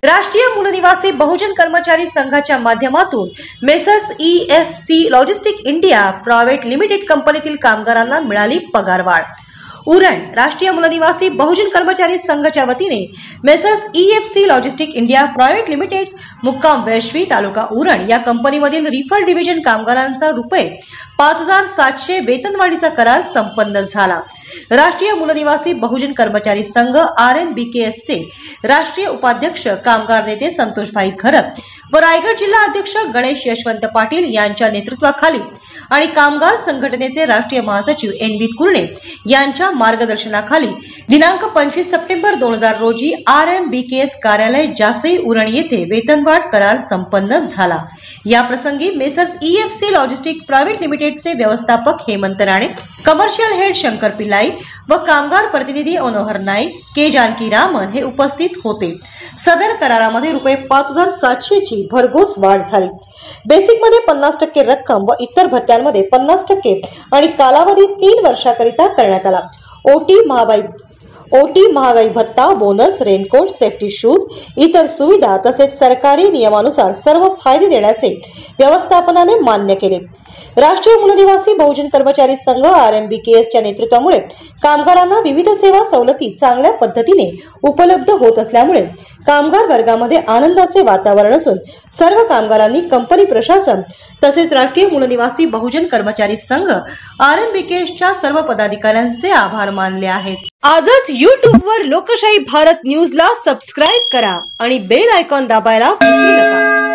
राष्ट्रीय मूलनिवासी बहुजन कर्मचारी संघाच्या माध्यमातून messrs EFC logistic India private limited कंपनीतील कामगारांना मिळाली पगारवाढ। उरण राष्ट्रीय मूलनिवासी बहुजन कर्मचारी संघाच्या वतीने messrs EFC logistic India private limited मुक्काम वैश्वी तालुका उरण या कंपनीमधील रिफर डिव्हिजन कामगारांचा ₹5,700 वेतनवाढीचा करार संपन्न झाला। राष्ट्रीय मूलनिवासी बहुजन कर्मचारी संघ RNBKS चे राष्ट्रीय उपाध्यक्ष कामगार नेते संतोषभाई खरत व रायगड जिल्हा अध्यक्ष गणेश यशवंत पाटील यांच्या नेतृत्वाखाली आणि कामगार संघटनेचे राष्ट्रीय महासचिव NB कुर्णे यांच्या मार्गदर्शनाखाली दिनांक 25 सप्टेंबर 2000 रोजी RNBKS कार्यालय जासई उरण येथे वेतनवाढ करार संपन्न झाला। या प्रसंगी मेसर्स EFC लॉजिस्टिक प्रायव्हेट लिमिटेडचे व्यवस्थापक हेमंत राणे, कमर्शियल हेड शंकर पिल्लाई व कामगार प्रतिनिधी मनोहर नाईक, के जानकी रामन हे उपस्थित होते। सदर करारामध्ये ₹5,700 ची भरघोस वाढ झाली। बेसिक मध्ये 50% रक्कम व इतर भत्त्यांमध्ये 50% आणि कालावधी 3 वर्षाकरिता करण्यात आला। ओटी महागाई भत्ता, बोनस, रेनकोट, सेफ्टी शूज, इतर सुविधा तसेच सरकारी नियमानुसार सर्व फायदे देण्याचे व्यवस्थापनाने मान्य केले। राष्ट्रीय मूलनिवासी बहुजन कर्मचारी संघ RNBKS च्या नेतृत्वामुळे कामगारांना विविध सेवा सवलती चांगल्या पद्धतीने उपलब्ध होत असल्यामुळे कामगार वर्गामध्ये आनंदाचे वातावरण असून सर्व कामगारांनी कंपनी प्रशासन तसेच राष्ट्रीय मूलनिवासी बहुजन कर्मचारी संघ RNBKS च्या सर्व पदाधिकाऱ्यांचे आभार मानले आहेत। आजच YouTube वर लोकशाही भारत न्यूज ला सबस्क्राइब करा आणि बेल आयकॉन दाबायला विसरू नका।